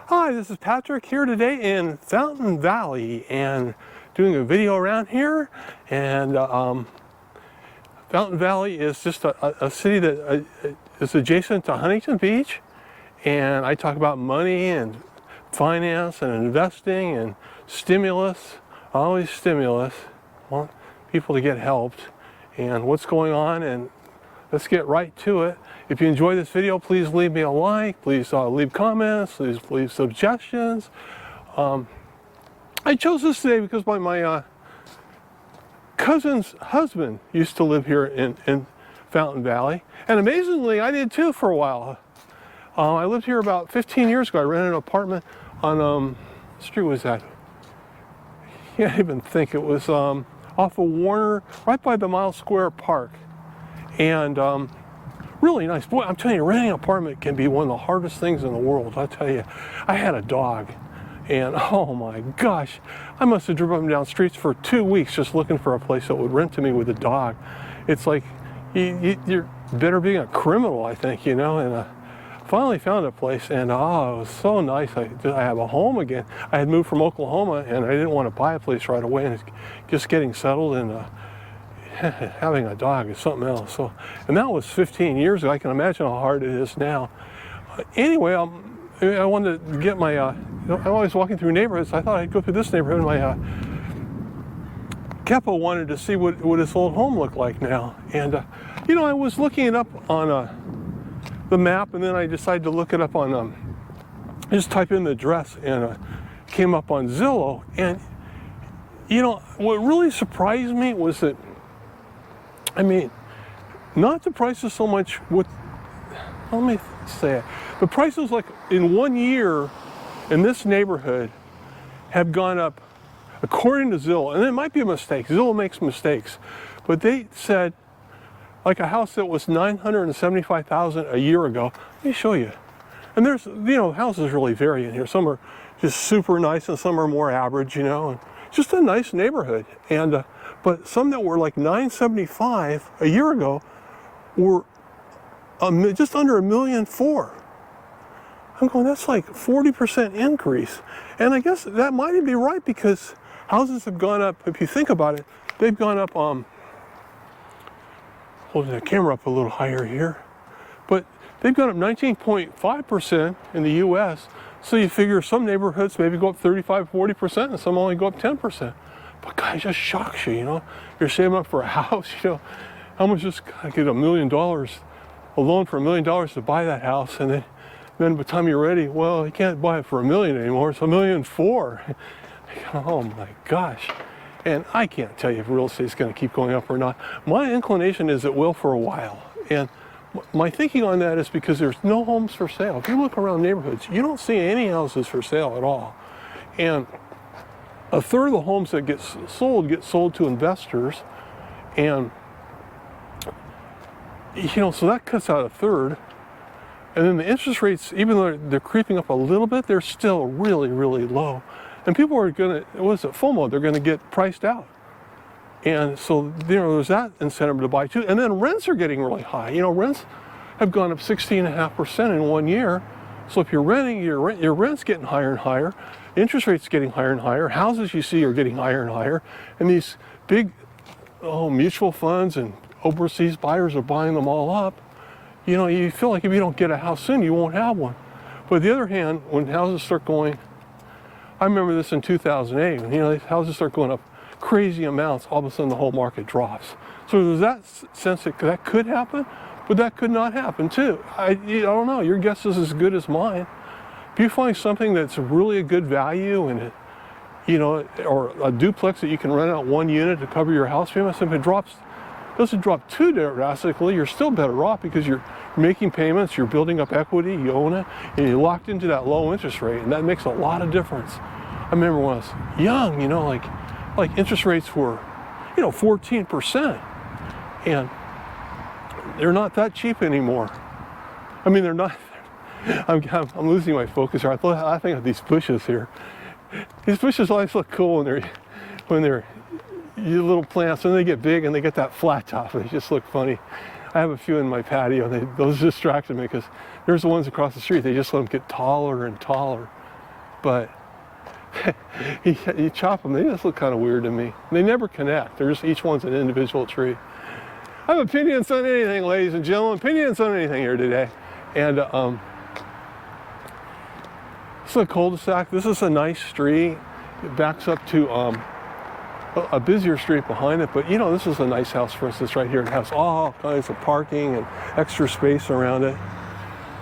Hi, this is Patrick here today in Fountain Valley and doing a video around here. And Fountain Valley is just a city that is adjacent to Huntington Beach. And I talk about money and finance and investing and stimulus, always stimulus. I want people to get helped and what's going on, and let's get right to it. If you enjoy this video, please leave me a like, please leave comments, please leave suggestions. I chose this today because my cousin's husband used to live here in Fountain Valley, and amazingly I did too for a while. I lived here about 15 years ago. I rented an apartment on, what street was that? I can't even think. It was off of Warner, right by the Mile Square Park. And really nice. Boy, I'm telling you, renting an apartment can be one of the hardest things in the world. I'll tell you, I had a dog, and oh my gosh, I must have driven up and down streets for 2 weeks just looking for a place that would rent to me with a dog. It's like, you're better being a criminal, I think, you know, and finally found a place, and oh, it was so nice. I have a home again. I had moved from Oklahoma, and I didn't want to buy a place right away, and it's just getting settled, and having a dog is something else. So, and that was 15 years ago. I can imagine how hard it is now. Anyway, I wanted to get my, I'm always walking through neighborhoods. I thought I'd go through this neighborhood, and my Keppa wanted to see what his old home looked like now. And, you know, I was looking it up on the map, and then I decided to look it up on, just type in the address, and came up on Zillow. And, you know, what really surprised me was that, I mean, not the prices so much with, let me say it, the prices like in 1 year in this neighborhood have gone up, according to Zillow, and it might be a mistake, Zillow makes mistakes, but they said like a house that was $975,000 a year ago. Let me show you. And there's, you know, houses really vary in here. Some are just super nice and some are more average, you know, and just a nice neighborhood. And but some that were like $975,000 a year ago were just under $1.4 million. I'm going, that's like 40% increase. And I guess that might be right, because houses have gone up, if you think about it, they've gone up, holding the camera up a little higher here, but they've gone up 19.5% in the US. So you figure some neighborhoods maybe go up 35, 40%, and some only go up 10%. But God, it just shocks you, you know. You're saving up for a house, you know. How much just I get $1 million, a loan for $1 million to buy that house, and then by the time you're ready, well, you can't buy it for $1 million anymore. It's $1.4 million. Oh my gosh. And I can't tell you if real estate is going to keep going up or not. My inclination is it will for a while. And my thinking on that is because there's no homes for sale. If you look around neighborhoods, you don't see any houses for sale at all. And a third of the homes that get sold to investors. And, you know, so that cuts out a third. And then the interest rates, even though they're creeping up a little bit, they're still really, really low. And people are going to, what's it, FOMO, they're going to get priced out. And so, you know, there's that incentive to buy too. And then rents are getting really high. You know, rents have gone up 16.5% in 1 year. So if you're renting, your rent's getting higher and higher. Interest rates getting higher and higher. Houses you see are getting higher and higher. And these big, mutual funds and overseas buyers are buying them all up. You know, you feel like if you don't get a house soon, you won't have one. But on the other hand, when houses start going, I remember this in 2008, when, you know, houses start going up crazy amounts, all of a sudden the whole market drops. So there's that sense that could happen, but that could not happen too. I don't know, your guess is as good as mine. If you find something that's really a good value, and it, you know, or a duplex that you can rent out one unit to cover your house payments, if it doesn't drop too drastically, you're still better off because you're making payments, you're building up equity, you own it, and you're locked into that low interest rate, and that makes a lot of difference. I remember when I was young, you know, like interest rates were, you know, 14%, and they're not that cheap anymore. I mean, they're not. I'm losing my focus here. I think of these bushes here. These bushes always look cool when they're little plants, and they get big and they get that flat top, and they just look funny. I have a few in my patio, and those distracted me because there's the ones across the street. They just let them get taller and taller. but you chop them, they just look kind of weird to me. They never connect. They're just, each one's an individual tree. I have opinions on anything, ladies and gentlemen. Opinions on anything here today. And this is a cul-de-sac. This is a nice street. It backs up to a busier street behind it. But you know, this is a nice house, for instance, right here. It has all kinds of parking and extra space around it.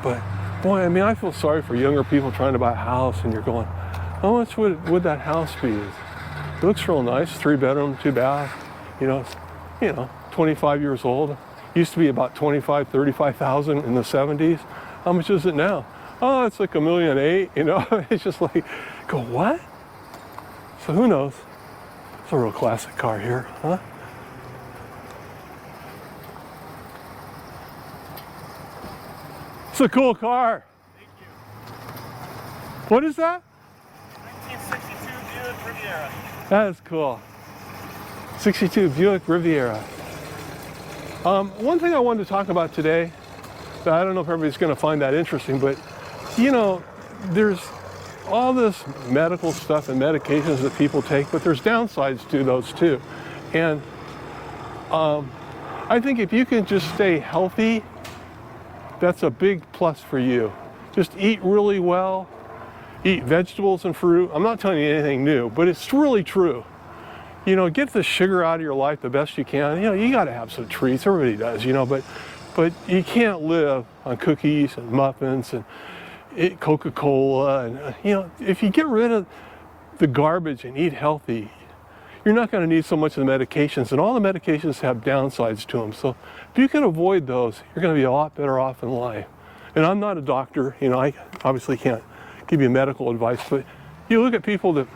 But boy, I mean, I feel sorry for younger people trying to buy a house, and you're going, how much would that house be? It looks real nice, 3-bedroom, 2-bath. You know, 25 years old. Used to be about 25, 35,000 in the 70s. How much is it now? Oh, it's like $1.8 million, you know? It's just like, go what? So who knows? It's a real classic car here, huh? It's a cool car. Thank you. What is that? 1962 Buick Riviera. That is cool. 62 Buick Riviera. One thing I wanted to talk about today, that I don't know if everybody's going to find that interesting, but you know, there's all this medical stuff and medications that people take, but there's downsides to those too. And I think if you can just stay healthy, that's a big plus for you. Just eat really well, eat vegetables and fruit. I'm not telling you anything new, but it's really true. You know, get the sugar out of your life the best you can. You know, you got to have some treats. Everybody does, you know, but you can't live on cookies and muffins and Coca-Cola. And, you know, if you get rid of the garbage and eat healthy, you're not going to need so much of the medications. And all the medications have downsides to them. So if you can avoid those, you're going to be a lot better off in life. And I'm not a doctor. You know, I obviously can't give you medical advice. But you look at people that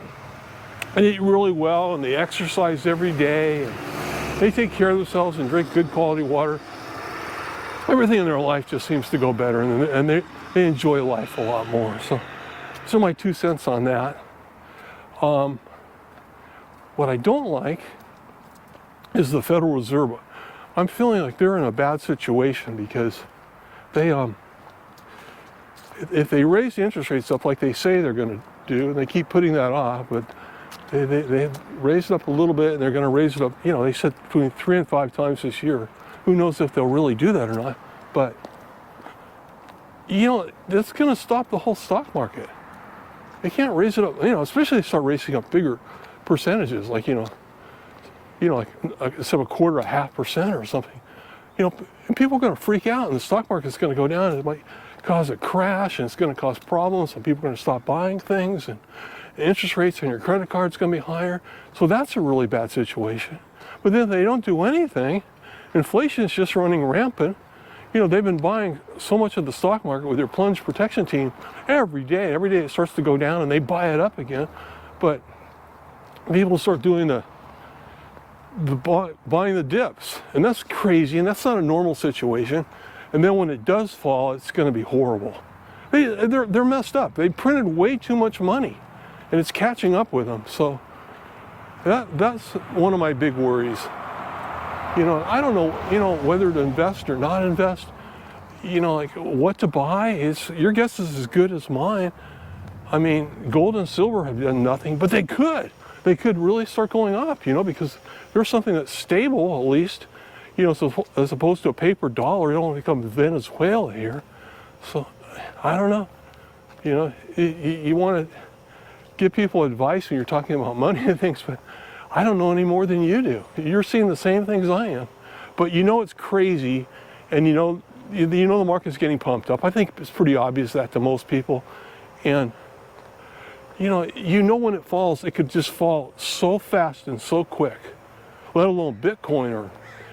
eat really well and they exercise every day and they take care of themselves and drink good quality water. Everything in their life just seems to go better, and they enjoy life a lot more. So those are my 2 cents on that. What I don't like is the Federal Reserve. I'm feeling like they're in a bad situation because they, if they raise the interest rates up like they say they're going to do, and they keep putting that off, but they raised it up a little bit, and they're going to raise it up, you know, they said between 3 and 5 times this year. Who knows if they'll really do that or not, but you know, that's going to stop the whole stock market. They can't raise it up, you know, especially if they start raising up bigger percentages, like, you know, like instead of 1/4, 0.5% or something. You know, and people are going to freak out, and the stock market's going to go down, and it might cause a crash, and it's going to cause problems, and people are going to stop buying things, and interest rates on your credit card's going to be higher. So that's a really bad situation. But then if they don't do anything, inflation is just running rampant. You know, they've been buying so much of the stock market with their plunge protection team every day. Every day it starts to go down and they buy it up again. But people start doing buying the dips, and that's crazy, and that's not a normal situation. And then when it does fall, it's going to be horrible. They're messed up. They printed way too much money, and it's catching up with them. So that's one of my big worries. You know, I don't know, you know, whether to invest or not invest. You know, like what to buy your guess is as good as mine. I mean, gold and silver have done nothing, but they could really start going up, you know, because there's something that's stable, at least, you know, so as opposed to a paper dollar. It don't become Venezuela here. So I don't know, you know, you want to give people advice when you're talking about money and things, but I don't know any more than you do. You're seeing the same things I am, but you know it's crazy, and you know the market's getting pumped up. I think it's pretty obvious that to most people, and you know when it falls, it could just fall so fast and so quick. Let alone Bitcoin or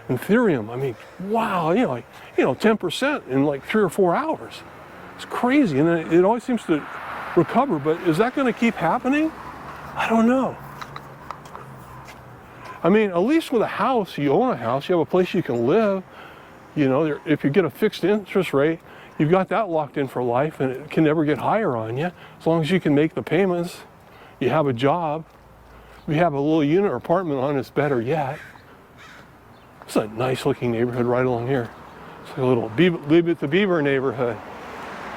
Ethereum. I mean, wow, you know, 10% in like 3 or 4 hours. It's crazy, and then it always seems to recover. But is that going to keep happening? I don't know. I mean, at least with a house, you own a house, you have a place you can live. You know, if you get a fixed interest rate, you've got that locked in for life, and it can never get higher on you. As long as you can make the payments, you have a job. If you have a little unit or apartment on, it's better yet. It's a nice looking neighborhood right along here. It's like a little Leave It to Beaver neighborhood.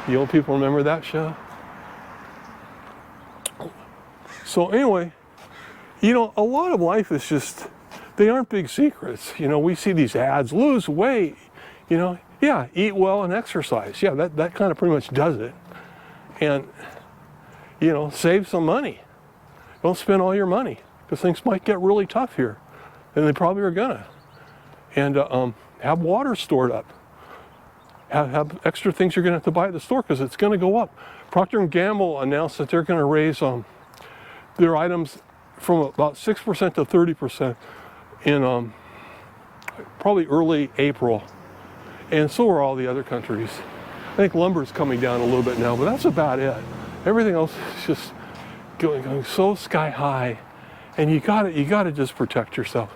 The old people remember that show? So anyway, you know, a lot of life is just, they aren't big secrets. You know, we see these ads, lose weight, you know, yeah, eat well and exercise. Yeah, that kind of pretty much does it. And, you know, save some money. Don't spend all your money, because things might get really tough here. And they probably are gonna. And have water stored up. Have extra things you're gonna have to buy at the store, because it's gonna go up. Procter & Gamble announced that they're gonna raise their items from about 6% to 30% in probably early April. And so are all the other countries. I think lumber's coming down a little bit now, but that's about it. Everything else is just going so sky high, and you gotta just protect yourself.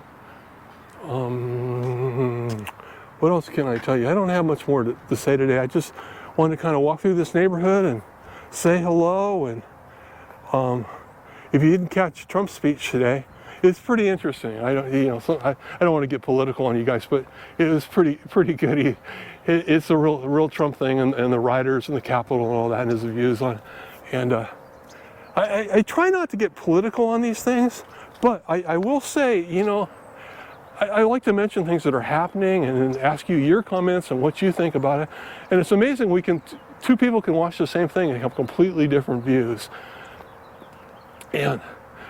What else can I tell you? I don't have much more to say today. I just wanted to kind of walk through this neighborhood and say hello. And if you didn't catch Trump's speech today, it's pretty interesting. I don't want to get political on you guys, but it was pretty good. It's a real Trump thing, and the rioters and the Capitol and all that, and his views on. And I try not to get political on these things, but I will say, you know, I like to mention things that are happening and ask you your comments and what you think about it. And it's amazing, two people can watch the same thing and have completely different views. And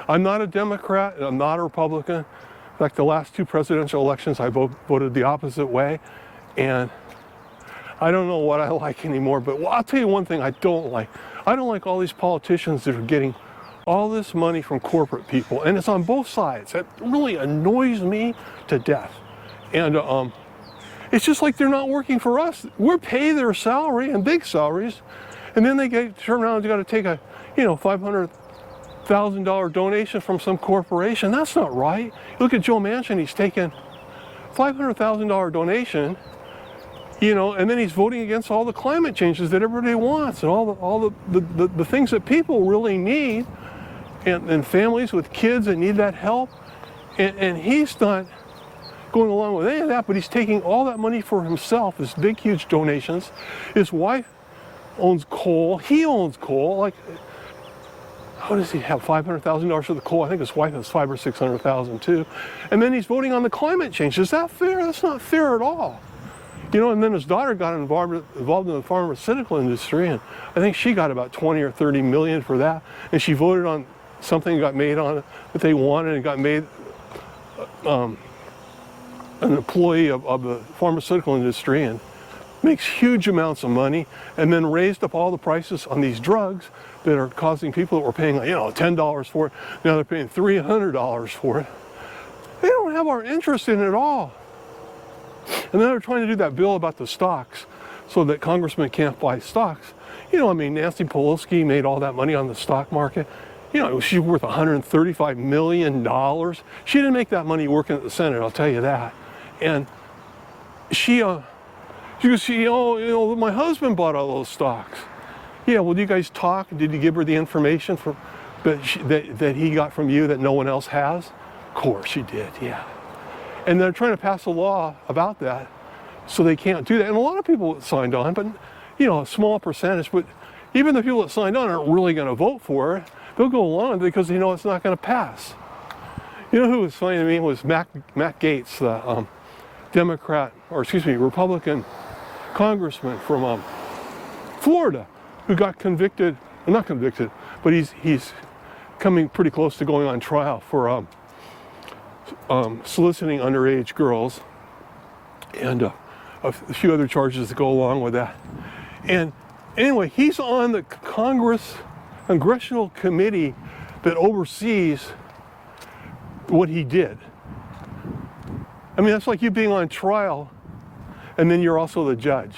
I'm not a Democrat, and I'm not a Republican. In fact, the last two presidential elections, I voted the opposite way. And I don't know what I like anymore, but I'll tell you one thing I don't like. I don't like all these politicians that are getting all this money from corporate people, and it's on both sides. That really annoys me to death. And it's just like they're not working for us. We're paying their salary, and big salaries, and then they turn around and got to take a, you know, $500,000 donation from some corporation. That's not right. Look at Joe Manchin. He's taken $500,000 donation, you know, and then he's voting against all the climate changes that everybody wants, and all the things that people really need. And families with kids that need that help, and he's not going along with any of that, but he's taking all that money for himself, his big, huge donations. His wife owns coal. He owns coal. Like, how does he have $500,000 for the coal? I think his wife has $500,000 or $600,000 too. And then he's voting on the climate change. Is that fair? That's not fair at all. You know, and then his daughter got involved in the pharmaceutical industry, and I think she got about 20 or 30 million for that, and she voted on something got made on it that they wanted, and got made an employee of the pharmaceutical industry, and makes huge amounts of money, and then raised up all the prices on these drugs that are causing people that were paying, you know, $10 for it, now they're paying $300 for it. They don't have our interest in it at all. And then they're trying to do that bill about the stocks so that congressmen can't buy stocks. You know, I mean, Nancy Pelosi made all that money on the stock market. You know, she's worth $135 million. She didn't make that money working at the Senate, I'll tell you that. And she goes, oh, you know, my husband bought all those stocks. Yeah, well, do you guys talk? Did you give her the information that he got from you that no one else has? Of course she did, yeah. And they're trying to pass a law about that, so they can't do that. And a lot of people signed on, but, you know, a small percentage. But even the people that signed on aren't really going to vote for it. They'll go along because they know it's not going to pass. You know who was funny to me was Matt Gaetz, the Republican congressman from Florida, who got convicted, not convicted, but he's coming pretty close to going on trial for soliciting underage girls, and a few other charges that go along with that. And anyway, he's on the congressional committee that oversees what he did. I mean, that's like you being on trial, and then you're also the judge.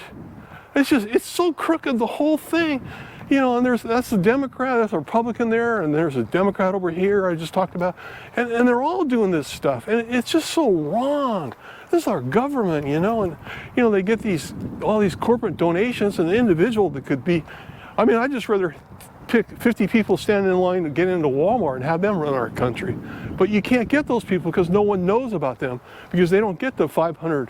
It's so crooked, the whole thing. You know, and that's a Democrat, that's a Republican there, and there's a Democrat over here I just talked about. And they're all doing this stuff, and it's just so wrong. This is our government, you know, and, you know, they get all these corporate donations, and the individual that could be, I mean, I'd just rather pick 50 people standing in line to get into Walmart and have them run our country. But you can't get those people because no one knows about them, because they don't get the $500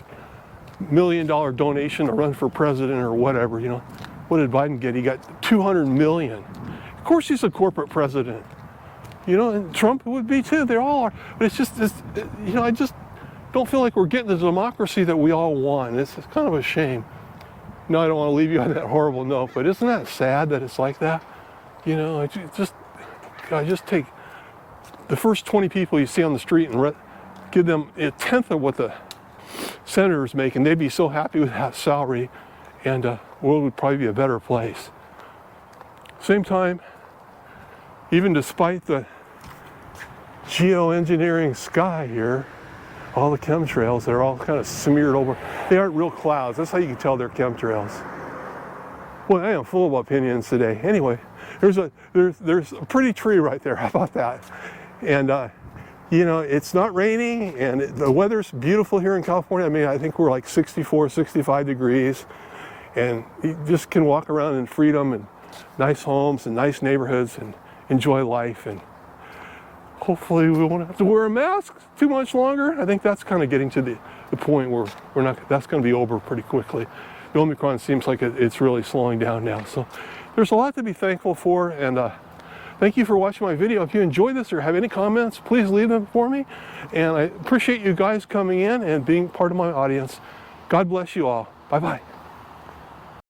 million donation to run for president or whatever, you know. What did Biden get? He got $200 million. Of course he's a corporate president. You know, and Trump would be too. They all are. But it's just, you know, I just don't feel like we're getting the democracy that we all want. It's kind of a shame. No, I don't want to leave you on that horrible note, but isn't that sad that it's like that? You know, I just take the first 20 people you see on the street and give them a tenth of what the senator's making. They'd be so happy with that salary, and the world would probably be a better place. Same time, even despite the geoengineering sky here, all the chemtrails, they're all kind of smeared over. They aren't real clouds. That's how you can tell they're chemtrails. Well, I am full of opinions today. Anyway, there's a pretty tree right there. How about that? And you know, it's not raining, and the weather's beautiful here in California. I mean, I think we're like 64, 65 degrees, and you just can walk around in freedom and nice homes and nice neighborhoods and enjoy life. And hopefully we won't have to wear a mask too much longer. I think that's kind of getting to the point where that's going to be over pretty quickly. The Omicron seems like it's really slowing down now. So there's a lot to be thankful for, and thank you for watching my video. If you enjoyed this or have any comments, please leave them for me. And I appreciate you guys coming in and being part of my audience. God bless you all. Bye-bye.